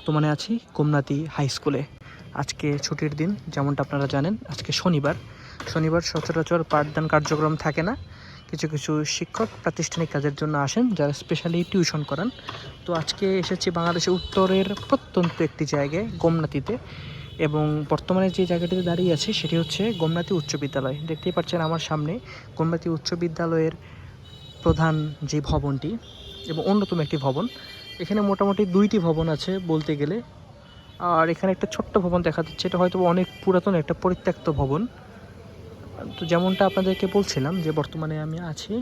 বর্তমানে আছি গোমনাতি হাই স্কুলে। আজকে ছুটির দিন, যেমনটা আপনারা জানেন। আজকে শনিবার সচরাচর পাঠদান কার্যক্রম থাকে না। কিছু কিছু শিক্ষক প্রাতিষ্ঠানিক কাজের জন্য আসেন, যারা স্পেশালি টিউশন করান। তো আজকে এসেছি বাংলাদেশের উত্তরের প্রত্যন্ত একটি জায়গায়, গোমনাতিতে। এবং বর্তমানে যে জায়গাটিতে দাঁড়িয়ে আছি সেটি হচ্ছে গোমনাতি উচ্চ বিদ্যালয়। দেখতেই পাচ্ছেন আমার সামনে গোমনাতি উচ্চ বিদ্যালয়ের প্রধান যে ভবনটি এবং অন্যতম একটি ভবন। এখানে মোটামুটি 2টি ভবন আছে বলতে গেলে। আর এখানে একটা ছোট্ট ভবন দেখা যাচ্ছে, এটা হয়তো অনেক পুরাতন একটা পরিত্যক্ত ভবন। তো যেমনটা আপনাদেরকে বলছিলাম যে বর্তমানে আমি আছি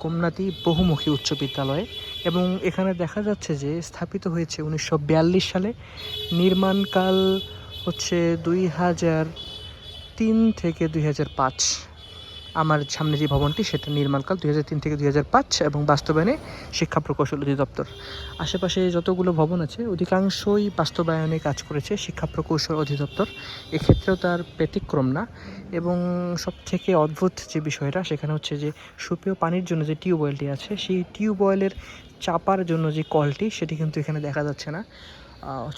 গোমনাতি বহুমুখী উচ্চ বিদ্যালয়ে। এবং এখানে দেখা যাচ্ছে যে স্থাপিত হয়েছে 1942 সালে। নির্মাণকাল হচ্ছে 2003 থেকে 2005। আমার সামনে যে ভবনটি সেটা নির্মাণকাল 2003 থেকে 2005 এবং বাস্তবায়নে শিক্ষা প্রকৌশল অধিদপ্তর। আশেপাশে যতগুলো ভবন আছে অধিকাংশই বাস্তবায়নে কাজ করেছে শিক্ষা প্রকৌশল অধিদপ্তর। এক্ষেত্রেও তার ব্যতিক্রম না। এবং সবথেকে অদ্ভুত যে বিষয়টা সেখানে হচ্ছে যে সুপেয় পানির জন্য যে টিউবওয়েলটি আছে, সেই টিউবওয়েলের চাপার জন্য যে কলটি, সেটি কিন্তু এখানে দেখা যাচ্ছে না।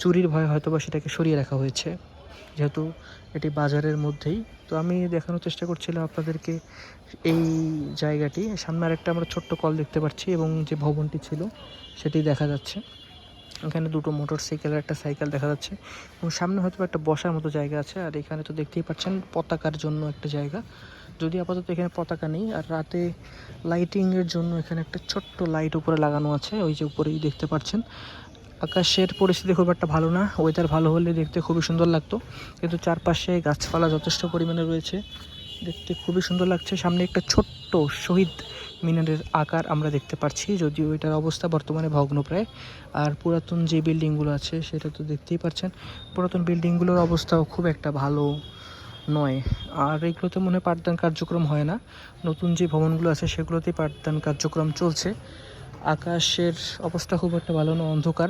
চুরির ভয়ে হয়তো বা সেটাকে সরিয়ে রাখা হয়েছে, যেহেতু এটি বাজারের মধ্যেই। তো আমি দেখানোর চেষ্টা করছিলাম আপনাদেরকে এই জায়গাটি। সামনে আরেকটা আমরা ছোট্ট কল দেখতে পাচ্ছি এবং যে ভবনটি ছিল সেটি দেখা যাচ্ছে। এখানে দুটো মোটরসাইকেল আর একটা সাইকেল দেখা যাচ্ছে এবং সামনে হয়তো একটা বসার মতো জায়গা আছে। আর এখানে তো দেখতেই পাচ্ছেন পতাকার জন্য একটা জায়গা, যদি আপাতত এখানে পতাকা নেই। আর রাতে লাইটিংয়ের জন্য এখানে একটা ছোট্ট লাইট উপরে লাগানো আছে, ওই যে উপরেই দেখতে পাচ্ছেন। আকাশের পরিস্থিতি খুব একটা ভালো না, ওয়েদার ভালো হলে দেখতে খুবই সুন্দর লাগতো, কিন্তু চারপাশে গাছপালা যথেষ্ট পরিমাণে রয়েছে, দেখতে খুবই সুন্দর লাগছে। সামনে একটা ছোট্ট শহীদ মিনারের আকার আমরা দেখতে পাচ্ছি, যদিও এটার অবস্থা বর্তমানে ভগ্নপ্রায়। আর পুরাতন যে বিল্ডিংগুলো আছে সেটা তো দেখতেই পাচ্ছেন, পুরাতন বিল্ডিংগুলোর অবস্থাও খুব একটা ভালো নয়। আর এগুলোতে মনে হয় পাঠদান কার্যক্রম হয় না। নতুন যে ভবনগুলো আছে সেগুলোতেই পাঠদান কার্যক্রম চলছে। আকাশের অবস্থা খুব একটা ভালো না, অন্ধকার।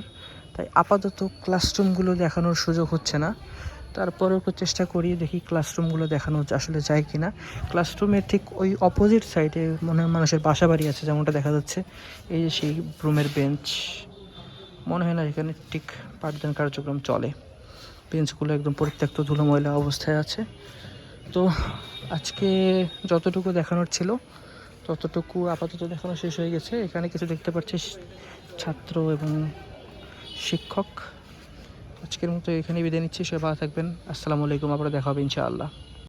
তাই আপাতত ক্লাসরুমগুলো দেখানোর সুযোগ হচ্ছে না। তারপরেও একটু চেষ্টা করি, দেখি ক্লাসরুমগুলো দেখানো আসলে যায় কি না। ক্লাসরুমের ঠিক ওই অপোজিট সাইডে মনে হয় মানুষের বাসা বাড়ি আছে, যেমনটা দেখা যাচ্ছে। এই যে সেই রুমের বেঞ্চ, মনে হয় না এখানে ঠিক পাঠদান কার্যক্রম চলে। বেঞ্চগুলো একদম পরিত্যক্ত ধুলোময়লা অবস্থায় আছে। তো আজকে যতটুকু দেখানোর ছিল ততটুকু আপাতত দেখানো শেষ হয়ে গেছে। এখানে কিছু দেখতে পাচ্ছি ছাত্র এবং শিক্ষক। আজকের মতো এখানে বিদায় নিচ্ছি। সবাই ভালো থাকবেন। আসসালামু আলাইকুম। আবার দেখা হবে ইনশাআল্লাহ।